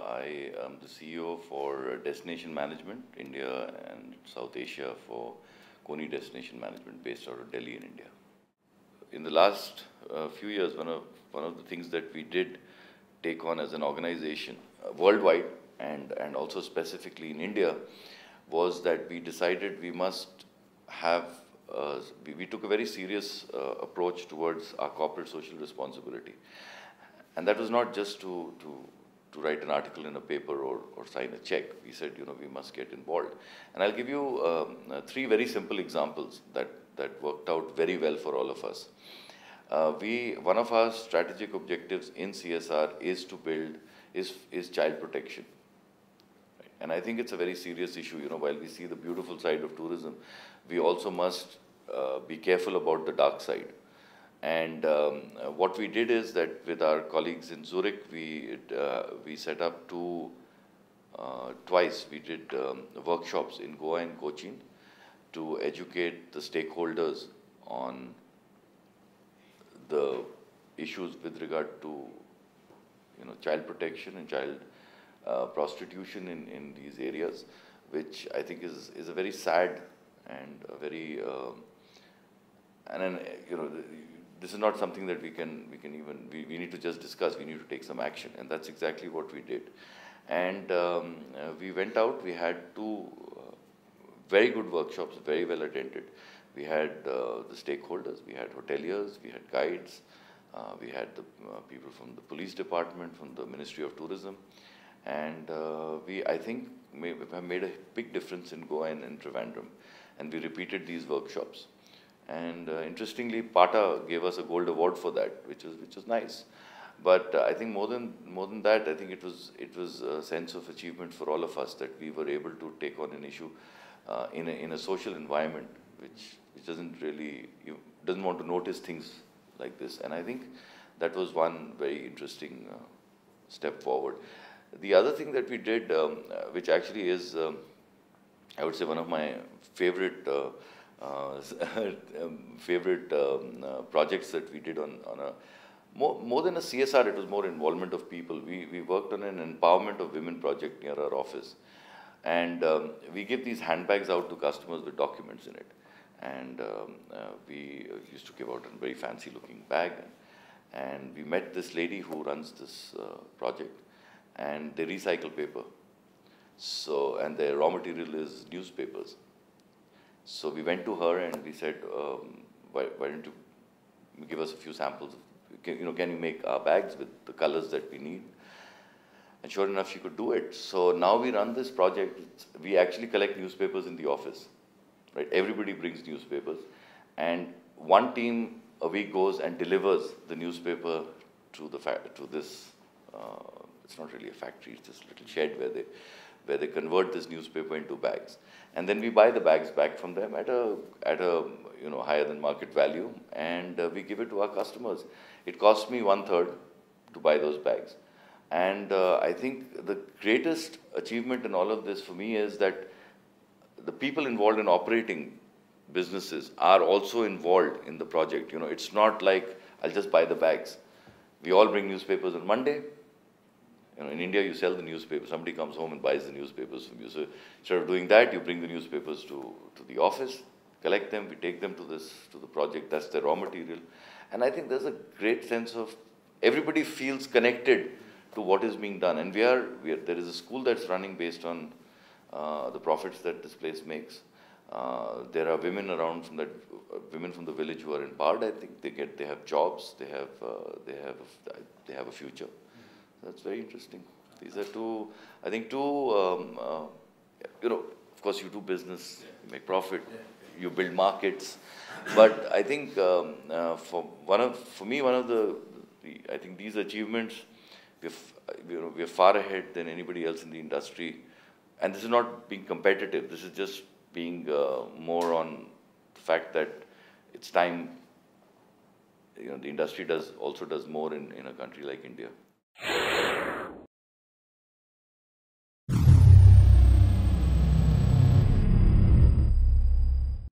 I am the CEO for Destination Management, India and South Asia for Koni Destination Management based out of Delhi in India. In the last few years, one of the things that we did take on as an organization worldwide and also specifically in India was that we decided we must have, we took a very serious approach towards our corporate social responsibility. And that was not just to write an article in a paper or sign a check. We said, we must get involved. And I'll give you three very simple examples that worked out very well for all of us. One of our strategic objectives in CSR is to build, is child protection. Right? And I think it's a very serious issue. While we see the beautiful side of tourism, we also must be careful about the dark side. And what we did is that with our colleagues in Zurich, we set up twice. We did workshops in Goa and Cochin to educate the stakeholders on the issues with regard to child protection and child prostitution in these areas, which I think is a very sad and a very this is not something that we need to just discuss. We need to take some action, and that's exactly what we did. And we went out. We had two very good workshops, very well attended. We had the stakeholders, we had hoteliers, we had guides, we had the people from the police department, from the Ministry of Tourism, and I think, have made a big difference in Goa and Trivandrum, and we repeated these workshops. And interestingly, PATA gave us a gold award for that, which was nice. But I think more than that, I think it was a sense of achievement for all of us that we were able to take on an issue in a social environment which doesn't want to notice things like this. And I think that was one very interesting step forward. The other thing that we did, which actually is, I would say, one of my favorite projects that we did on a more than a CSR, it was more involvement of people. We worked on an empowerment of women project near our office, and we give these handbags out to customers with documents in it. And we used to give out a very fancy looking bag, and we met this lady who runs this project, and they recycle paper. So, and their raw material is newspapers. So we went to her and we said, why don't you give us a few samples? Can you make our bags with the colors that we need? And sure enough, she could do it. So now we run this project. We actually collect newspapers in the office. Right? Everybody brings newspapers. And one team a week goes and delivers the newspaper to this, it's not really a factory, it's just a little shed where they convert this newspaper into bags. And then we buy the bags back from them at a higher than market value, and we give it to our customers. It costs me 1/3 to buy those bags. And I think the greatest achievement in all of this for me is that the people involved in operating businesses are also involved in the project. It's not like I'll just buy the bags. We all bring newspapers on Monday. In India, you sell the newspaper. Somebody comes home and buys the newspapers from you. So instead of doing that, you bring the newspapers to the office, collect them, we take them to the project. That's the raw material. And I think there's a great sense of everybody feels connected to what is being done. And there is a school that's running based on the profits that this place makes. There are women around women from the village who are empowered. I think they have jobs, they have a future. That's very interesting. These are two, of course you do business, you make profit, you build markets. But I think for me, I think these achievements, we're far ahead than anybody else in the industry. And this is not being competitive. This is just being more on the fact that it's time, the industry also does more in a country like India.